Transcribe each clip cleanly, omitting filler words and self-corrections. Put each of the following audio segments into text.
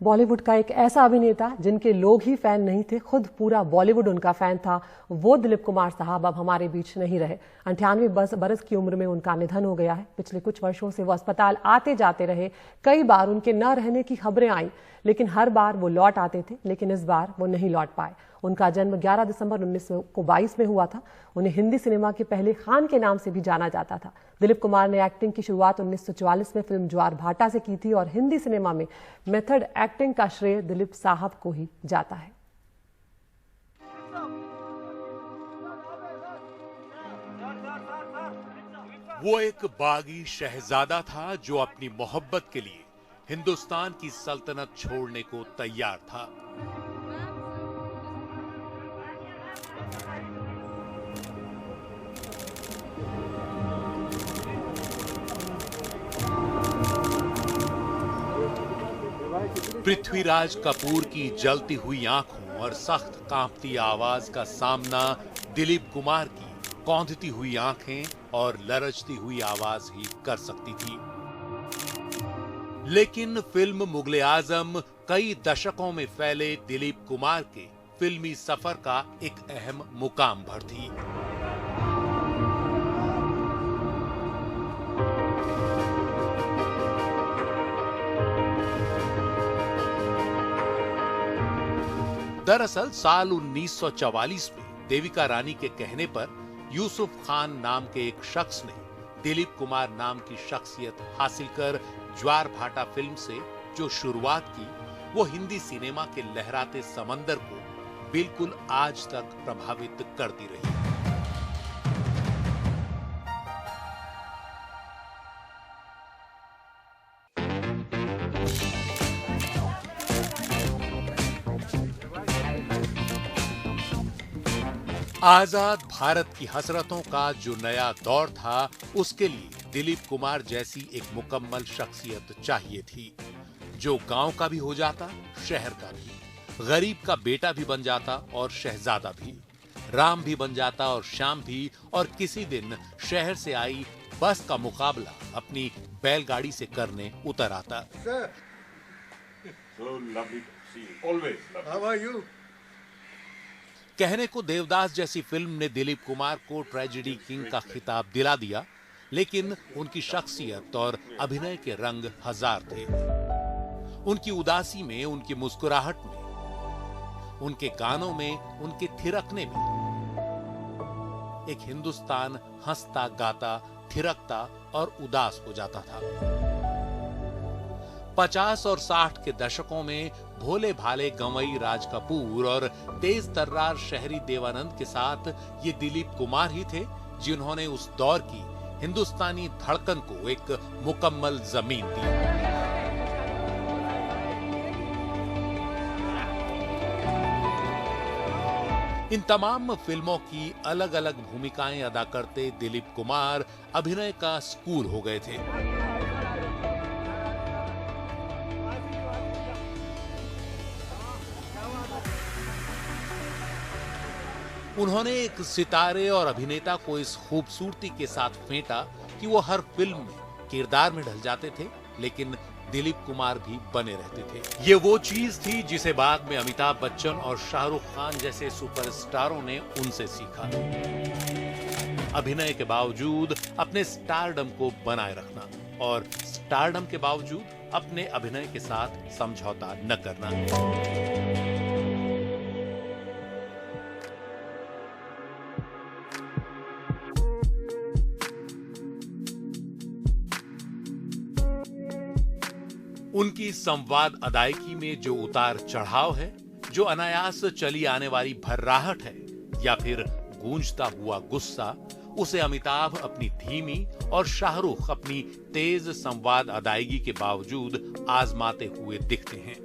बॉलीवुड का एक ऐसा अभिनेता जिनके लोग ही फैन नहीं थे, खुद पूरा बॉलीवुड उनका फैन था, वो दिलीप कुमार साहब अब हमारे बीच नहीं रहे। 98 बरस की उम्र में उनका निधन हो गया है। पिछले कुछ वर्षों से वो अस्पताल आते जाते रहे। कई बार उनके न रहने की खबरें आई, लेकिन हर बार वो लौट आते थे, लेकिन इस बार वो नहीं लौट पाए। उनका जन्म 11 दिसंबर 1922 में हुआ था। उन्हें हिंदी सिनेमा के पहले खान के नाम से भी जाना जाता था। दिलीप कुमार ने एक्टिंग की शुरुआत 1944 में फिल्म ज्वार भाटा से की थी और हिंदी सिनेमा में मेथड एक्टिंग का श्रेय दिलीप साहब को ही जाता है। वो एक बागी शहजादा था जो अपनी मोहब्बत के लिए हिंदुस्तान की सल्तनत छोड़ने को तैयार था। पृथ्वीराज कपूर की जलती हुई आंखों और सख्त कांपती आवाज का सामना दिलीप कुमार की कौंधती हुई आंखें और लरचती हुई आवाज ही कर सकती थी। लेकिन फिल्म मुगले आजम कई दशकों में फैले दिलीप कुमार के फिल्मी सफर का एक अहम मुकाम भर थी। दरअसल साल 1944 में देविका रानी के कहने पर यूसुफ खान नाम के एक शख्स ने दिलीप कुमार नाम की शख्सियत हासिल कर ज्वार भाटा फिल्म से जो शुरुआत की, वो हिंदी सिनेमा के लहराते समंदर को बिल्कुल आज तक प्रभावित करती रही। आजाद भारत की हसरतों का जो नया दौर था, उसके लिए दिलीप कुमार जैसी एक मुकम्मल शख्सियत चाहिए थी, जो गांव का भी हो जाता, शहर का भी, गरीब का बेटा भी बन जाता और शहजादा भी, राम भी बन जाता और श्याम भी, और किसी दिन शहर से आई बस का मुकाबला अपनी बैलगाड़ी से करने उतर आता। कहने को देवदास जैसी फिल्म ने दिलीप कुमार को ट्रेजेडी किंग का खिताब दिला दिया, लेकिन उनकी शख्सियत और अभिनय के रंग हजार थे। उनकी उदासी में, उनकी मुस्कुराहट में, उनके गानों में, उनके थिरकने में एक हिंदुस्तान हंसता गाता, थिरकता और उदास हो जाता था। 50 और 60 के दशकों में भोले भाले गंवई राज कपूर और तेज तर्रार शहरी देवानंद के साथ ये दिलीप कुमार ही थे जिन्होंने उस दौर की हिंदुस्तानी धड़कन को एक मुकम्मल जमीन दी। इन तमाम फिल्मों की अलग अलग भूमिकाएं अदा करते दिलीप कुमार अभिनय का स्कूल हो गए थे। उन्होंने एक सितारे और अभिनेता को इस खूबसूरती के साथ फेंटा कि वो हर फिल्म में किरदार में ढल जाते थे, लेकिन दिलीप कुमार भी बने रहते थे। ये वो चीज थी जिसे बाद में अमिताभ बच्चन और शाहरुख खान जैसे सुपरस्टारों ने उनसे सीखा। अभिनय के बावजूद अपने स्टारडम को बनाए रखना और स्टारडम के बावजूद अपने अभिनय के साथ समझौता न करना। उनकी संवाद अदायगी में जो उतार चढ़ाव है, जो अनायास चली आने वाली भर्राहट है या फिर गूंजता हुआ गुस्सा, उसे अमिताभ अपनी धीमी और शाहरुख अपनी तेज संवाद अदायगी के बावजूद आजमाते हुए दिखते हैं।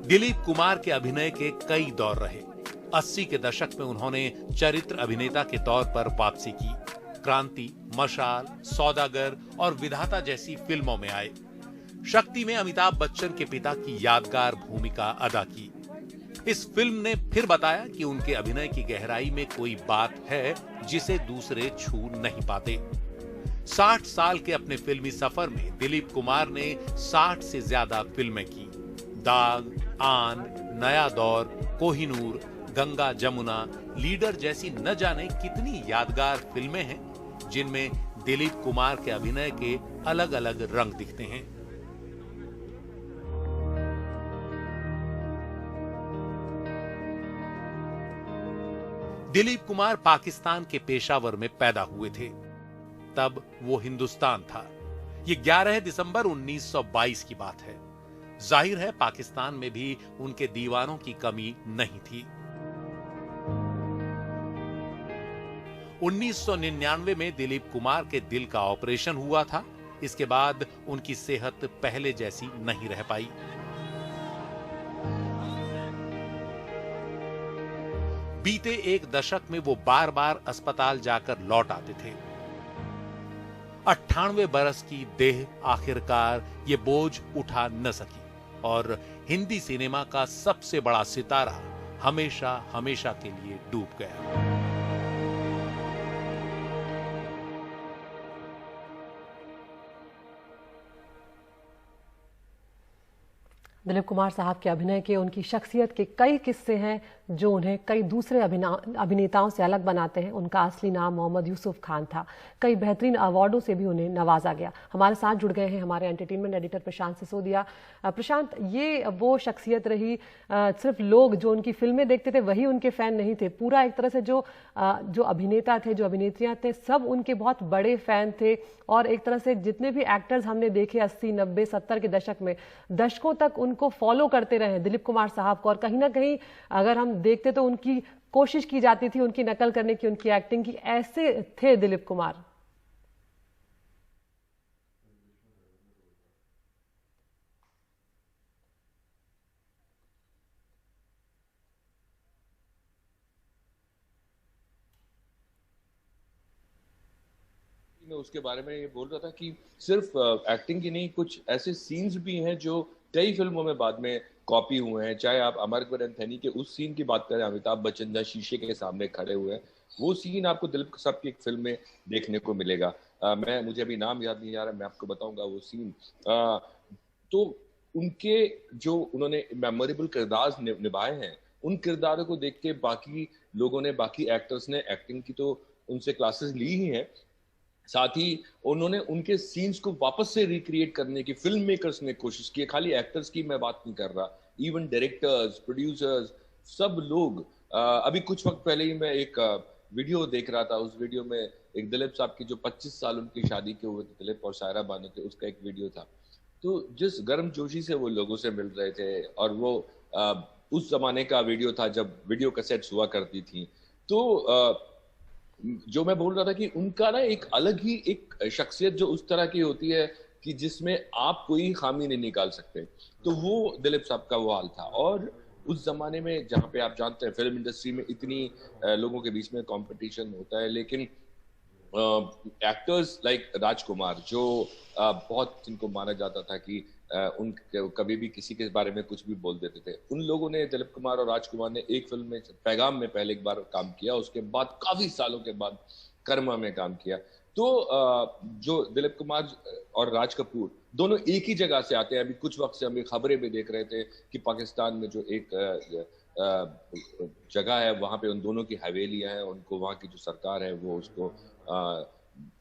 दिलीप कुमार के अभिनय के कई दौर रहे। 80 के दशक में उन्होंने चरित्र अभिनेता के तौर पर वापसी की। क्रांति, मशाल, सौदागर और विधाता जैसी फिल्मों में आए। शक्ति में अमिताभ बच्चन के पिता की यादगार भूमिका अदा की। इस फिल्म ने फिर बताया कि उनके अभिनय की गहराई में कोई बात है जिसे दूसरे छू नहीं पाते। 60 साल के अपने फिल्मी सफर में दिलीप कुमार ने 60 से ज्यादा फिल्में की। दाग, आन, नया दौर, कोहिनूर, गंगा जमुना, लीडर जैसी न जाने कितनी यादगार फिल्में हैं जिनमें दिलीप कुमार के अभिनय के अलग अलग रंग दिखते हैं। दिलीप कुमार पाकिस्तान के पेशावर में पैदा हुए थे। तब वो हिंदुस्तान था। ये 11 दिसंबर 1922 की बात है। जाहिर है पाकिस्तान में भी उनके दीवानों की कमी नहीं थी। 1999 में दिलीप कुमार के दिल का ऑपरेशन हुआ था। इसके बाद उनकी सेहत पहले जैसी नहीं रह पाई। बीते एक दशक में वो बार बार अस्पताल जाकर लौट आते थे। 98 बरस की देह आखिरकार ये बोझ उठा न सकी और हिंदी सिनेमा का सबसे बड़ा सितारा हमेशा हमेशा के लिए डूब गया। दिलीप कुमार साहब के अभिनय के, उनकी शख्सियत के कई किस्से हैं जो उन्हें कई दूसरे अभिनेताओं से अलग बनाते हैं। उनका असली नाम मोहम्मद यूसुफ खान था। कई बेहतरीन अवार्डों से भी उन्हें नवाजा गया। हमारे साथ जुड़ गए हैं हमारे एंटरटेनमेंट एडिटर प्रशांत सिसोदिया। प्रशांत, ये वो शख्सियत रही, सिर्फ लोग जो उनकी फिल्में देखते थे वही उनके फैन नहीं थे। पूरा एक तरह से जो अभिनेता थे, जो अभिनेत्रियां थे, सब उनके बहुत बड़े फैन थे। और एक तरह से जितने भी एक्टर्स हमने देखे 80, 90, 70 के दशक में, दशकों तक उनको फॉलो करते रहे दिलीप कुमार साहब को। और कहीं ना कहीं अगर हम देखते तो उनकी कोशिश की जाती थी उनकी नकल करने की, उनकी एक्टिंग की। ऐसे थे दिलीप कुमार। मैं उसके बारे में ये बोल रहा था कि सिर्फ एक्टिंग की नहीं, कुछ ऐसे सीन्स भी हैं जो कई फिल्मों में बाद में कॉपी हुए हैं। चाहे आप अमर एंथनी के उस सीन की बात करें, अमिताभ बच्चन जहाँ शीशे के सामने खड़े हुए हैं, वो सीन आपको दिलीप साहब की एक फिल्म में देखने को मिलेगा। मुझे अभी नाम याद नहीं आ रहा, मैं आपको बताऊंगा वो सीन। तो उनके जो उन्होंने मेमोरेबल किरदार निभाए हैं, उन किरदारों को देख के बाकी लोगों ने, बाकी एक्टर्स ने एक्टिंग की तो उनसे क्लासेस ली ही हैं, साथ ही उन्होंने उनके सीन्स को वापस से रिक्रिएट करने की फिल्म मेकर्स ने कोशिश की है। खाली एक्टर्स की मैं बात नहीं कर रहा, इवन डायरेक्टर्स, प्रोड्यूसर्स, सब लोग। अभी कुछ वक्त पहले ही मैं एक वीडियो देख रहा था। उस वीडियो में एक दिलीप साहब की जो 25 साल उनकी शादी के हुए थे, दिलीप और सायरा बानो थे, उसका एक वीडियो था। तो जिस गर्म जोशी से वो लोगों से मिल रहे थे, और वो उस जमाने का वीडियो था जब वीडियो कैसेट्स हुआ करती थी। तो जो मैं बोल रहा था कि उनका ना एक अलग ही एक शख्सियत जो उस तरह की होती है कि जिसमें आप कोई खामी नहीं निकाल सकते, तो वो दिलीप साहब का वो हाल था। और उस जमाने में जहाँ पे आप जानते हैं फिल्म इंडस्ट्री में इतनी लोगों के बीच में कंपटीशन होता है, लेकिन एक्टर्स लाइक राजकुमार जो बहुत जिनको माना जाता था कि उन कभी भी किसी के बारे में कुछ भी बोल देते थे, उन लोगों ने, दिलीप कुमार और राजकुमार ने एक फिल्म में, पैगाम में पहले एक बार काम किया, उसके बाद काफी सालों के बाद कर्मा में काम किया। तो जो दिलीप कुमार और राज कपूर दोनों एक ही जगह से आते हैं। अभी कुछ वक्त से हम खबरें भी देख रहे थे कि पाकिस्तान में जो एक जगह है वहां पे उन दोनों की हवेलियां हैं, उनको वहां की जो सरकार है वो उसको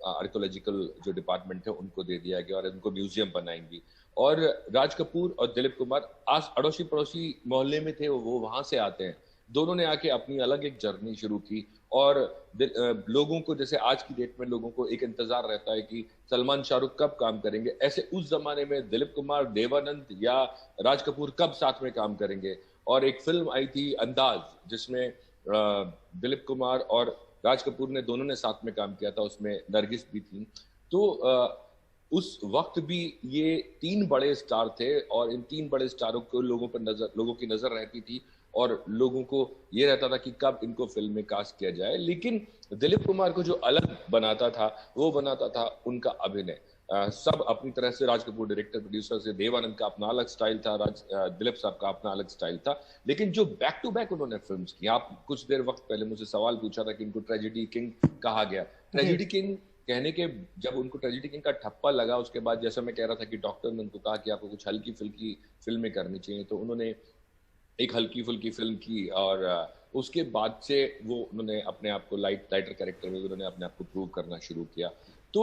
आर्कियोलॉजिकल जो डिपार्टमेंट है उनको दे दिया गया और उनको म्यूजियम बनाएंगी। और राज कपूर और दिलीप कुमार आज अड़ोसी पड़ोसी मोहल्ले में थे, वो वहां से आते हैं। दोनों ने आके अपनी अलग एक जर्नी शुरू की। और लोगों को, जैसे आज की डेट में लोगों को एक इंतजार रहता है कि सलमान शाहरुख कब काम करेंगे, ऐसे उस जमाने में दिलीप कुमार, देवानंद या राज कपूर कब साथ में काम करेंगे। और एक फिल्म आई थी अंदाज, जिसमें दिलीप कुमार और राज कपूर ने दोनों ने साथ में काम किया था, उसमें नरगिस भी थी। तो उस वक्त भी ये तीन बड़े स्टार थे और इन तीन बड़े स्टारों को लोगों की नजर रहती थी और लोगों को ये रहता था कि कब इनको फिल्म में कास्ट किया जाए। लेकिन दिलीप कुमार को जो अलग बनाता था वो बनाता था उनका अभिनय। सब अपनी तरह से, राज कपूर डायरेक्टर प्रोड्यूसर से, देवानंद का अपना अलग स्टाइल था, दिलीप साहब का अपना अलग स्टाइल था। लेकिन जो बैक टू बैक उन्होंने फिल्म्स की, आप कुछ देर वक्त पहले मुझसे सवाल पूछा था कि इनको ट्रेजेडी किंग कहा गया। ट्रेजेडी किंग कहने के जब उनको ट्रेजेडी किंग का ठप्पा लगा, उसके बाद जैसा मैं कह रहा था कि डॉक्टर ने उनको कहा कि आपको कुछ हल्की फुल्की फिल्में करनी चाहिए, तो उन्होंने एक हल्की फुल्की फिल्म की और उसके बाद से वो उन्होंने अपने आप को लाइटर कैरेक्टर में उन्होंने अपने आप को प्रूव करना शुरू किया। तो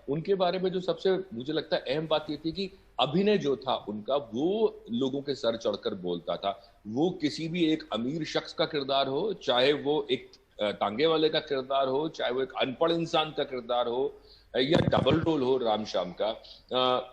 उनके बारे में जो सबसे मुझे लगता है अहम बात ये थी कि अभिनय जो था उनका, वो लोगों के सर चढ़कर बोलता था। वो किसी भी एक अमीर शख्स का किरदार हो, चाहे वो एक तांगे वाले का किरदार हो, चाहे वो एक अनपढ़ इंसान का किरदार हो, या डबल रोल हो राम श्याम का,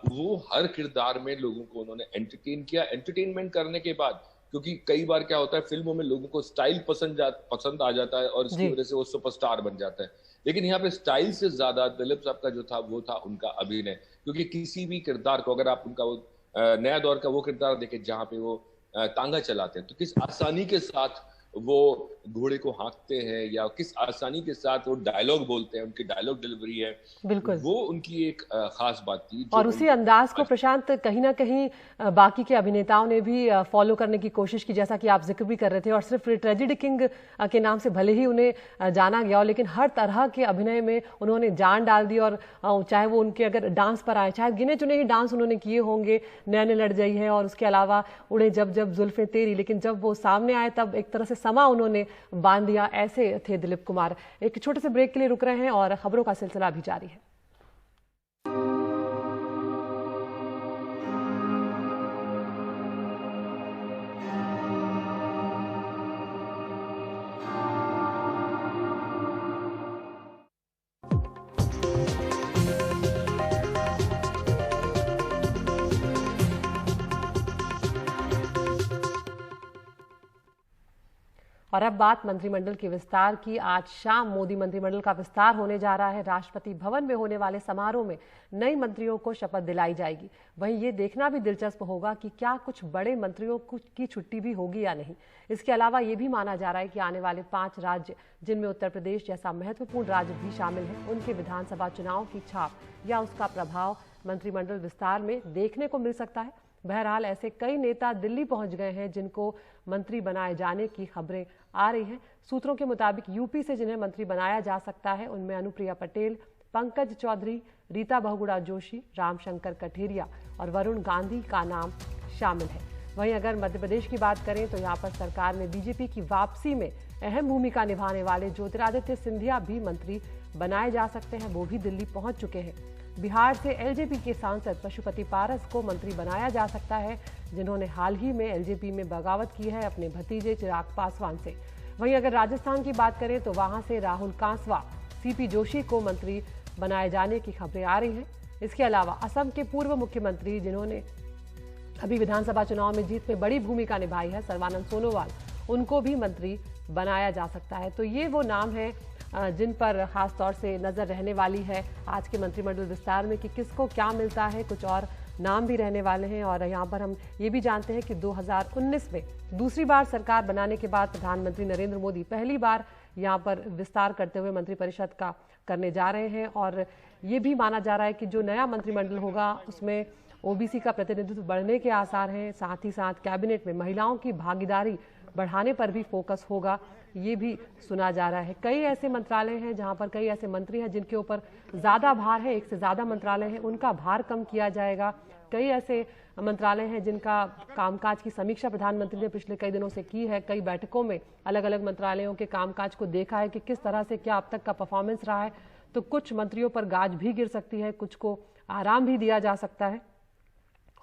वो हर किरदार में लोगों को उन्होंने एंटरटेन किया। एंटरटेनमेंट करने के बाद, क्योंकि कई बार क्या होता है फिल्मों में लोगों को स्टाइल पसंद आ जाता है और इसकी वजह से वो सुपरस्टार बन जाता है, लेकिन यहाँ पे स्टाइल से ज्यादा दिलीप साहब का जो था वो था उनका अभिनय। क्योंकि किसी भी किरदार को अगर आप उनका वो नया दौर का वो किरदार देखें जहाँ पे वो तांगा चलाते हैं, तो किस आसानी के साथ वो घोड़े को हाँकते हैं, या किस आसानी के साथ वो डायलॉग बोलते हैं, उनकी डायलॉग डिलीवरी है, बिल्कुल, वो उनकी एक खास बात थी। और उसी अंदाज को प्रशांत कहीं ना कहीं बाकी के अभिनेताओं ने भी फॉलो करने की कोशिश की, जैसा कि आप जिक्र भी कर रहे थे। और सिर्फ ट्रेजेडी किंग के नाम से भले ही उन्हें जाना गया हो, लेकिन हर तरह के अभिनय में उन्होंने जान डाल दी। और चाहे वो उनके अगर डांस पर आए, चाहे गिने चुने ही डांस उन्होंने किए होंगे, नैन लड़ जाई है और उसके अलावा उड़े जब जब जुल्फे तेरी, लेकिन जब वो सामने आए तब एक तरह से समा उन्होंने बांध दिया। ऐसे थे दिलीप कुमार। एक छोटे से ब्रेक के लिए रुक रहे हैं और खबरों का सिलसिला भी जारी है। और अब बात मंत्रिमंडल के विस्तार की। आज शाम मोदी मंत्रिमंडल का विस्तार होने जा रहा है। राष्ट्रपति भवन में होने वाले समारोह में नए मंत्रियों को शपथ दिलाई जाएगी। वहीं ये देखना भी दिलचस्प होगा कि क्या कुछ बड़े मंत्रियों की छुट्टी भी होगी या नहीं। इसके अलावा ये भी माना जा रहा है कि आने वाले 5 राज्य, जिनमें उत्तर प्रदेश जैसा महत्वपूर्ण राज्य भी शामिल है, उनके विधानसभा चुनाव की छाप या उसका प्रभाव मंत्रिमंडल विस्तार में देखने को मिल सकता है। बहरहाल ऐसे कई नेता दिल्ली पहुंच गए हैं जिनको मंत्री बनाए जाने की खबरें आ रही हैं। सूत्रों के मुताबिक यूपी से जिन्हें मंत्री बनाया जा सकता है उनमें अनुप्रिया पटेल, पंकज चौधरी, रीता बहुगुणा जोशी, रामशंकर कठेरिया और वरुण गांधी का नाम शामिल है। वहीं अगर मध्य प्रदेश की बात करें तो यहाँ पर सरकार में बीजेपी की वापसी में अहम भूमिका निभाने वाले ज्योतिरादित्य सिंधिया भी मंत्री बनाए जा सकते हैं। वो भी दिल्ली पहुंच चुके हैं। बिहार से एलजेपी के सांसद पशुपति पारस को मंत्री बनाया जा सकता है, जिन्होंने हाल ही में एलजेपी में बगावत की है अपने भतीजे चिराग पासवान से। वहीं अगर राजस्थान की बात करें तो वहां से राहुल कांसवा, सीपी जोशी को मंत्री बनाए जाने की खबरें आ रही हैं। इसके अलावा असम के पूर्व मुख्यमंत्री, जिन्होंने अभी विधानसभा चुनाव में जीत में बड़ी भूमिका निभाई है, सर्बानंद सोनोवाल, उनको भी मंत्री बनाया जा सकता है। तो ये वो नाम है जिन पर खास तौर से नजर रहने वाली है आज के मंत्रिमंडल विस्तार में कि किसको क्या मिलता है। कुछ और नाम भी रहने वाले हैं। और यहाँ पर हम ये भी जानते हैं कि 2019 में दूसरी बार सरकार बनाने के बाद प्रधानमंत्री नरेंद्र मोदी पहली बार यहाँ पर विस्तार करते हुए मंत्रिपरिषद का करने जा रहे हैं। और ये भी माना जा रहा है कि जो नया मंत्रिमंडल होगा उसमें ओबीसी का प्रतिनिधित्व बढ़ने के आसार हैं। साथ ही साथ कैबिनेट में महिलाओं की भागीदारी बढ़ाने पर भी फोकस होगा, ये भी सुना जा रहा है। कई ऐसे मंत्रालय हैं जहां पर कई ऐसे मंत्री हैं जिनके ऊपर ज्यादा भार है, एक से ज्यादा मंत्रालय हैं, उनका भार कम किया जाएगा। कई ऐसे मंत्रालय हैं जिनका कामकाज की समीक्षा प्रधानमंत्री ने पिछले कई दिनों से की है। कई बैठकों में अलग अलग मंत्रालयों के कामकाज को देखा है कि किस तरह से क्या अब तक का परफॉर्मेंस रहा है। तो कुछ मंत्रियों पर गाज भी गिर सकती है, कुछ को आराम भी दिया जा सकता है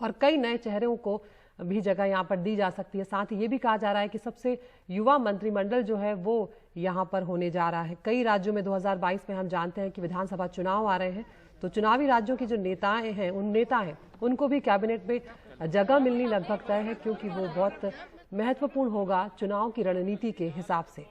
और कई नए चेहरों को भी जगह यहाँ पर दी जा सकती है। साथ ही ये भी कहा जा रहा है कि सबसे युवा मंत्रिमंडल जो है वो यहाँ पर होने जा रहा है। कई राज्यों में 2022 में हम जानते हैं कि विधानसभा चुनाव आ रहे हैं, तो चुनावी राज्यों की जो नेताएं हैं, उनको भी कैबिनेट में जगह मिलनी लगभग तय है, क्योंकि वो बहुत महत्वपूर्ण होगा चुनाव की रणनीति के हिसाब से।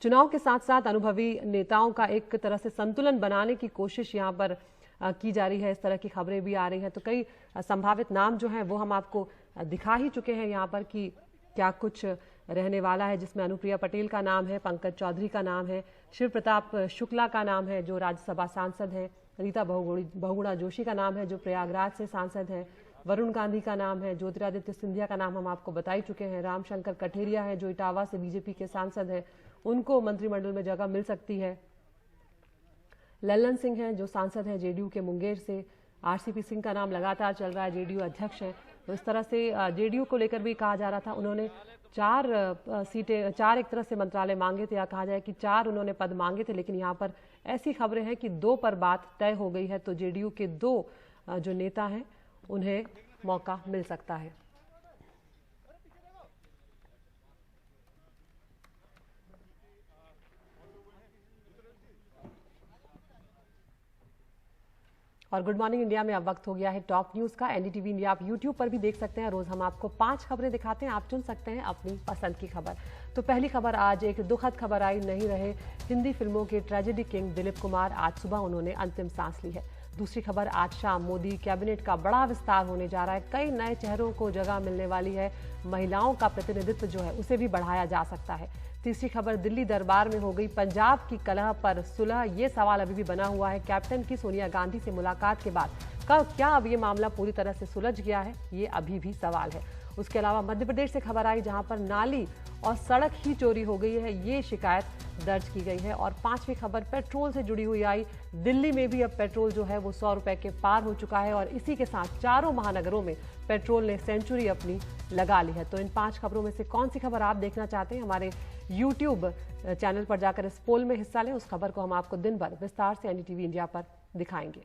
चुनाव के साथ साथ अनुभवी नेताओं का एक तरह से संतुलन बनाने की कोशिश यहाँ पर की जा रही है। इस तरह की खबरें भी आ रही हैं। तो कई संभावित नाम जो हैं वो हम आपको दिखा ही चुके हैं यहाँ पर कि क्या कुछ रहने वाला है, जिसमें अनुप्रिया पटेल का नाम है, पंकज चौधरी का नाम है, शिव प्रताप शुक्ला का नाम है जो राज्यसभा सांसद हैं, रीता बहुगुणा जोशी का नाम है जो प्रयागराज से सांसद हैं, वरुण गांधी का नाम है, ज्योतिरादित्य सिंधिया का नाम हम आपको बता ही चुके हैं, रामशंकर कठेरिया है जो इटावा से बीजेपी के सांसद हैं, उनको मंत्रिमंडल में जगह मिल सकती है। लल्लन सिंह हैं जो सांसद हैं जेडीयू के मुंगेर से। आरसीपी सिंह का नाम लगातार चल रहा है, जेडीयू अध्यक्ष हैं। तो इस तरह से जेडीयू को लेकर भी कहा जा रहा था, उन्होंने 4 सीटें, 4 एक तरह से मंत्रालय मांगे थे, या कहा जाए कि 4 उन्होंने पद मांगे थे, लेकिन यहाँ पर ऐसी खबरें हैं कि 2 पर बात तय हो गई है। तो जेडीयू के 2 जो नेता हैं उन्हें मौका मिल सकता है। और गुड मॉर्निंग इंडिया में अब वक्त हो गया है टॉप न्यूज का। एनडीटीवी इंडिया आप यूट्यूब पर भी देख सकते हैं। रोज हम आपको 5 खबरें दिखाते हैं, आप चुन सकते हैं अपनी पसंद की खबर। तो पहली खबर आज एक दुखद खबर आई, नहीं रहे हिंदी फिल्मों के ट्रेजेडी किंग दिलीप कुमार, आज सुबह उन्होंने अंतिम सांस ली है। दूसरी खबर आज शाम मोदी कैबिनेट का बड़ा विस्तार होने जा रहा है, कई नए चेहरों को जगह मिलने वाली है, महिलाओं का प्रतिनिधित्व जो है उसे भी बढ़ाया जा सकता है। तीसरी खबर दिल्ली दरबार में हो गई पंजाब की कलह पर सुलह, ये सवाल अभी भी बना हुआ है। कैप्टन की सोनिया गांधी से मुलाकात के बाद क्या अब ये मामला पूरी तरह से सुलझ गया है, ये अभी भी सवाल है। उसके अलावा मध्य प्रदेश से खबर आई जहां पर नाली और सड़क ही चोरी हो गई है, ये शिकायत दर्ज की गई है। और 5वीं खबर पेट्रोल से जुड़ी हुई आई, दिल्ली में भी अब पेट्रोल जो है वो 100 रुपए के पार हो चुका है और इसी के साथ चारों महानगरों में पेट्रोल ने सेंचुरी अपनी लगा ली है। तो इन 5 खबरों में से कौन सी खबर आप देखना चाहते हैं, हमारे YouTube चैनल पर जाकर इस पोल में हिस्सा लें। उस खबर को हम आपको दिन भर विस्तार से एनडीटीवी इंडिया पर दिखाएंगे।